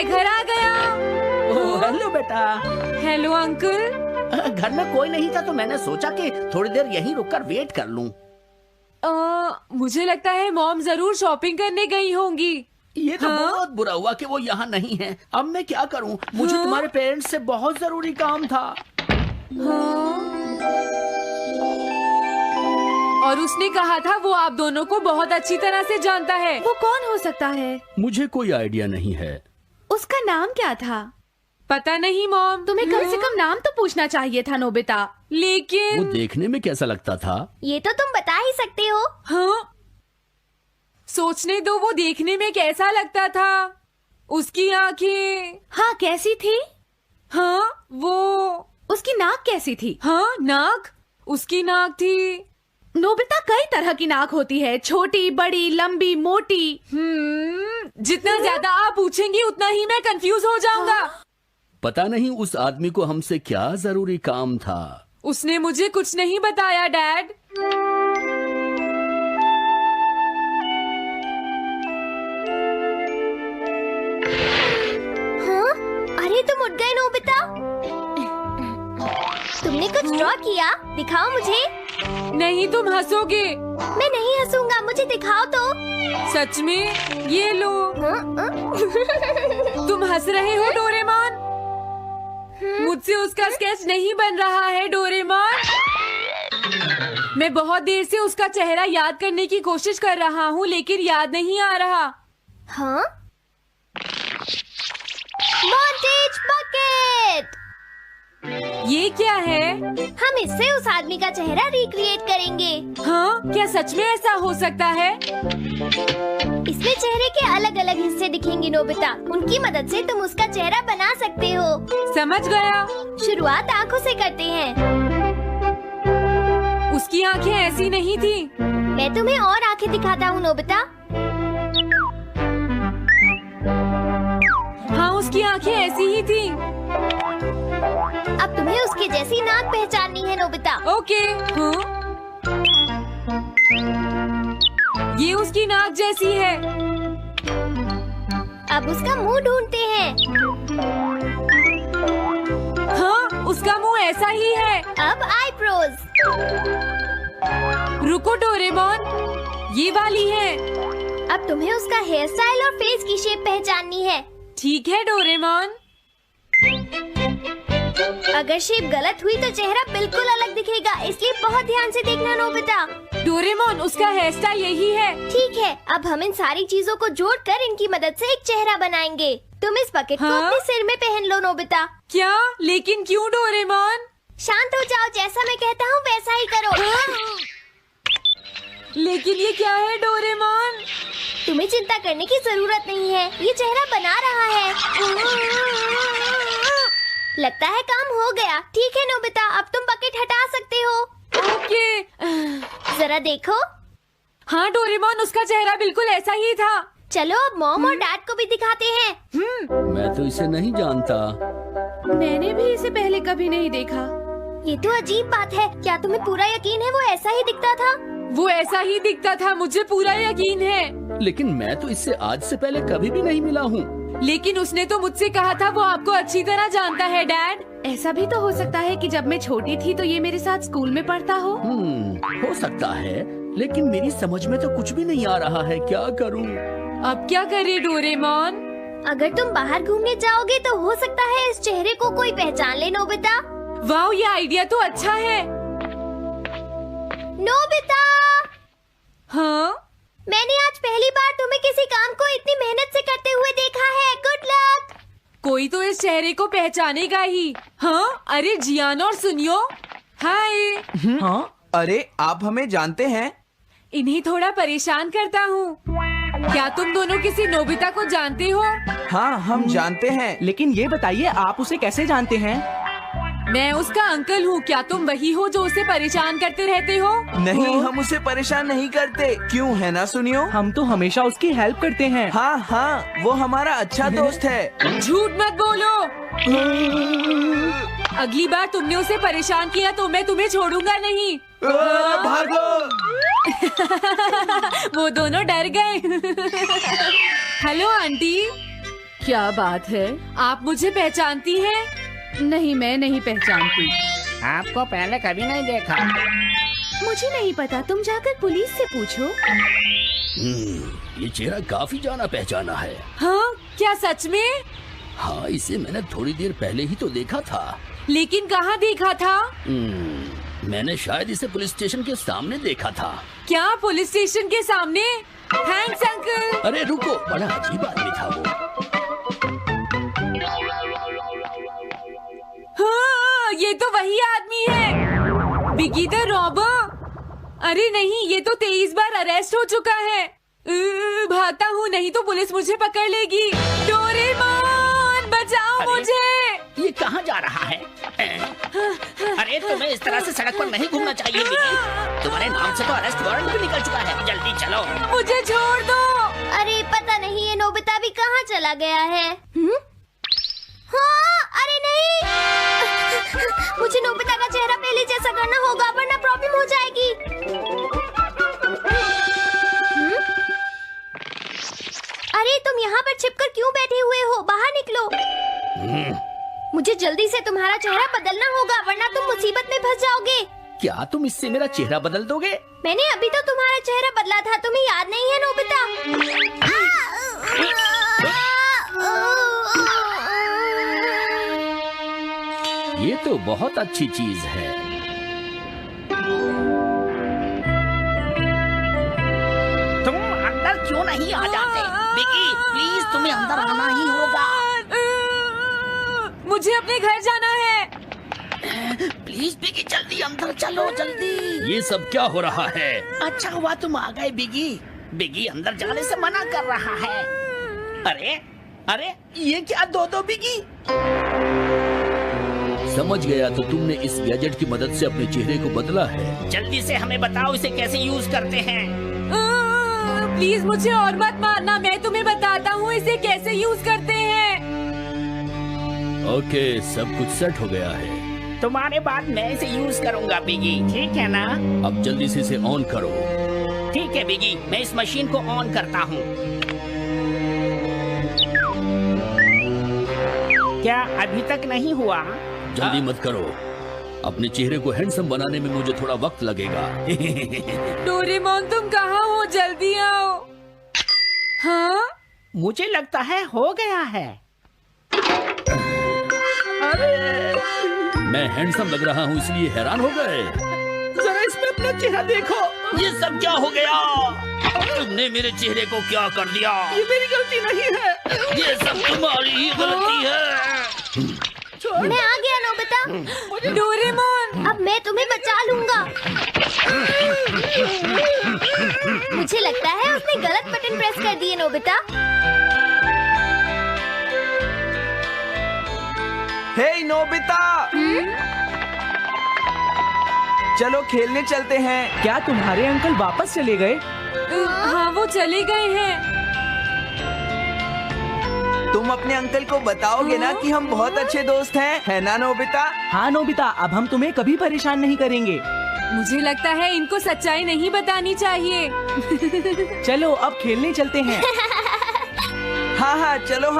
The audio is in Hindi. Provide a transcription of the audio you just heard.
मैं घर आ गया। ओह, हेलो बेटा। Hello uncle. घर में कोई नहीं था तो मैंने सोचा कि थोड़ी देर यहीं रुककर वेट कर लूं। मुझे लगता है मॉम जरूर शॉपिंग करने गई होंगी। ये तो बहुत बुरा हुआ कि वो यहाँ नहीं है। अब मैं क्या करूं? मुझे तुम्हारे पेरेंट्स से बहुत जरूरी काम था। और उसने कहा था वो आप दोनों को बहुत अच्छी तरह से जानता है। वो कौन हो सकता है? मुझे कोई आइडिया नहीं है। उसका नाम क्या था? पता नहीं मॉम। तुम्हें कम से कम नाम तो पूछना चाहिए था नोबिता। वो लेकिन देखने में कैसा लगता था? ये तो तुम बता ही सकते हो। हाँ, सोचने दो वो देखने में कैसा लगता था। उसकी आंखें। हाँ, कैसी थी? हाँ, वो। उसकी नाक कैसी थी? हाँ, नाक। उसकी नाक थी। नोबिता, कई तरह की नाक होती है, छोटी, बड़ी, लंबी, मोटी। जितना ज्यादा आप पूछेंगी उतना ही मैं कंफ्यूज हो जाऊंगा। पता नहीं उस आदमी को हमसे क्या जरूरी काम था। उसने मुझे कुछ नहीं बताया डैड। हाँ? अरे तुम उठ गए नोबिता। तुमने कुछ ड्रॉ किया? दिखाओ मुझे। नहीं, तुम हंसोगे। मैं नहीं हंसूंगा, मुझे दिखाओ तो। सच में? ये लो। हाँ? तुम हंस रहे हो डोरेमोन? मुझसे उसका स्केच नहीं बन रहा है डोरेमोन। मैं बहुत देर से उसका चेहरा याद करने की कोशिश कर रहा हूँ लेकिन याद नहीं आ रहा। हाँ? Montage bucket. ये क्या है? हम इससे उस आदमी का चेहरा रिक्रिएट करेंगे। हाँ, क्या सच में ऐसा हो सकता है? इसमें चेहरे के अलग अलग हिस्से दिखेंगे नोबिता। उनकी मदद से तुम उसका चेहरा बना सकते हो। समझ गया। शुरुआत आँखों से करते हैं। उसकी आंखें ऐसी नहीं थी। मैं तुम्हें और आंखें दिखाता हूँ नोबिता। हाँ, उसकी आंखें ऐसी ही थी। अब तुम्हें उसके जैसी नाक पहचाननी है नोबिता। ओके। हाँ? ये उसकी नाक जैसी है। अब उसका मुंह ढूंढते हैं। हाँ, उसका मुंह ऐसा ही है। अब आईब्रोज। रुको डोरेमोन, ये वाली है। अब तुम्हें उसका हेयर स्टाइल और फेस की शेप पहचाननी है। ठीक है डोरेमोन। अगर शेप गलत हुई तो चेहरा बिल्कुल अलग दिखेगा, इसलिए बहुत ध्यान से देखना नोबिता। डोरेमोन, उसका हेयर स्टाइल यही है। ठीक है, अब हम इन सारी चीजों को जोड़कर इनकी मदद से एक चेहरा बनाएंगे। तुम इस बकेट को हाँ? अपने सिर में पहन लो नोबिता। क्या? लेकिन क्यों डोरेमोन? शांत हो जाओ, जैसा मैं कहता हूँ वैसा ही करो। लेकिन ये क्या है डोरेमोन? तुम्हें चिंता करने की जरूरत नहीं है, ये चेहरा बना रहा है। लगता है काम हो गया। ठीक है नोबिता, अब तुम बकेट हटा सकते हो। ओके। जरा देखो। हाँ डोरेमोन, उसका चेहरा बिल्कुल ऐसा ही था। चलो अब मॉम और डैड को भी दिखाते हैं। मैं तो इसे नहीं जानता। मैंने भी इसे पहले कभी नहीं देखा। ये तो अजीब बात है। क्या तुम्हें पूरा यकीन है वो ऐसा ही दिखता था? वो ऐसा ही दिखता था, मुझे पूरा यकीन है। लेकिन मैं तो इससे आज से पहले कभी भी नहीं मिला हूँ। लेकिन उसने तो मुझसे कहा था वो आपको अच्छी तरह जानता है डैड। ऐसा भी तो हो सकता है कि जब मैं छोटी थी तो ये मेरे साथ स्कूल में पढ़ता हो। हो सकता है, लेकिन मेरी समझ में तो कुछ भी नहीं आ रहा है। क्या करूँ? अब क्या करे डोरेमोन? अगर तुम बाहर घूमने जाओगे तो हो सकता है इस चेहरे को कोई पहचान ले नोबिता। वाह, ये आइडिया तो अच्छा है। नोबिता, हाँ? मैंने आज पहली बार तुम्हें किसी काम को इतनी मेहनत से करते हुए देखा है। Good luck. कोई तो इस चेहरे को पहचानेगा ही। हाँ? अरे जियान और सुनियो, हाय। हाँ? अरे आप हमें जानते हैं? इन्हें थोड़ा परेशान करता हूँ। क्या तुम दोनों किसी नोबिता को जानते हो? हाँ, हम जानते हैं, लेकिन ये बताइए आप उसे कैसे जानते हैं? मैं उसका अंकल हूँ। क्या तुम वही हो जो उसे परेशान करते रहते हो? नहीं, हम उसे परेशान नहीं करते। क्यों, है ना सुनियो? हम तो हमेशा उसकी हेल्प करते हैं। हाँ हाँ, वो हमारा अच्छा दोस्त है। झूठ मत बोलो। अगली बार तुमने उसे परेशान किया तो मैं तुम्हें छोड़ूंगा नहीं। भागो। वो दोनों डर गए। Hello aunty. क्या बात है? आप मुझे पहचानती हैं? नहीं, मैं नहीं पहचानती। आपको पहले कभी नहीं देखा। मुझे नहीं पता, तुम जाकर पुलिस से पूछो। ये चेहरा काफी जाना पहचाना है। हाँ, क्या सच में? हाँ, इसे मैंने थोड़ी देर पहले ही तो देखा था। लेकिन कहाँ देखा था? मैंने शायद इसे पुलिस स्टेशन के सामने देखा था। क्या पुलिस स्टेशन के सामने? Thanks uncle. अरे रुको, बड़ा अजीब आदमी था वो। हाँ, ये तो वही आदमी है, बिगी द रॉबर। अरे नहीं, ये तो 23 बार अरेस्ट हो चुका है। भागता हूँ, नहीं तो पुलिस मुझे पकड़ लेगी। डोरेमोन, बचाओ मुझे। ये कहाँ जा रहा है? अरे तुम्हें इस तरह से सड़क पर नहीं घूमना चाहिए बिगी। तुम्हारे नाम से तो अरेस्ट वारंट भी निकल चुका है। जल्दी चलो। मुझे छोड़ दो। अरे पता नहीं ये नोबिता भी कहाँ चला गया है। हाँ, अरे नहीं। मुझे नोबिता का चेहरा पहले जैसा करना होगा वरना प्रॉब्लम हो जाएगी। अरे तुम यहाँ पर छिपकर क्यों बैठे हुए हो? बाहर निकलो। मुझे जल्दी से तुम्हारा चेहरा बदलना होगा वरना तुम मुसीबत में फंस जाओगे। क्या तुम इससे मेरा चेहरा बदल दोगे? मैंने अभी तो तुम्हारा चेहरा बदला था, तुम्हें याद नहीं है नोबिता? ये तो बहुत अच्छी चीज है। तुम अंदर क्यों नहीं आ जाते? बिगी, प्लीज तुम्हें अंदर आना ही होगा। मुझे अपने घर जाना है। प्लीज बिगी, जल्दी अंदर चलो, जल्दी। ये सब क्या हो रहा है? अच्छा हुआ तुम आ गए बिगी। बिगी अंदर जाने से मना कर रहा है। अरे अरे, ये क्या दो बिगी? समझ गया, तो तुमने इस गैजेट की मदद से अपने चेहरे को बदला है। जल्दी से हमें बताओ इसे कैसे यूज करते हैं। प्लीज मुझे और मत मारना, मैं तुम्हें बताता हूँ इसे कैसे यूज करते हैं। ओके, सब कुछ सेट हो गया है। तुम्हारे बाद मैं इसे यूज करूंगा बिगी, ठीक है ना? अब जल्दी से इसे ऑन करो। ठीक है बिगी, मैं इस मशीन को ऑन करता हूँ। क्या अभी तक नहीं हुआ? जल्दी मत करो, अपने चेहरे को हैंडसम बनाने में मुझे थोड़ा वक्त लगेगा। डोरेमोन, तुम कहाँ हो? जल्दी आओ। हाँ, मुझे लगता है हो गया है। मैं हैंडसम लग रहा हूँ इसलिए हैरान हो गए। जरा इसमें अपना चेहरा देखो। ये सब क्या हो गया? तुमने मेरे चेहरे को क्या कर दिया? ये मेरी गलती नहीं है, ये सब तुम्हारी ही गलती है। मैं आ गया नोबिता। डोरेमोन, अब मैं तुम्हें बचा लूंगा। मुझे लगता है उसने गलत बटन प्रेस कर दिए नोबिता। हे नोबिता, चलो खेलने चलते हैं। क्या तुम्हारे अंकल वापस चले गए? हाँ, वो चले गए हैं। तुम अपने अंकल को बताओगे ना कि हम बहुत अच्छे दोस्त हैं, है ना नोबिता? हाँ नोबिता, अब हम तुम्हें कभी परेशान नहीं करेंगे। मुझे लगता है इनको सच्चाई नहीं बतानी चाहिए। चलो अब खेलने चलते हैं। हाँ हाँ, चलो हम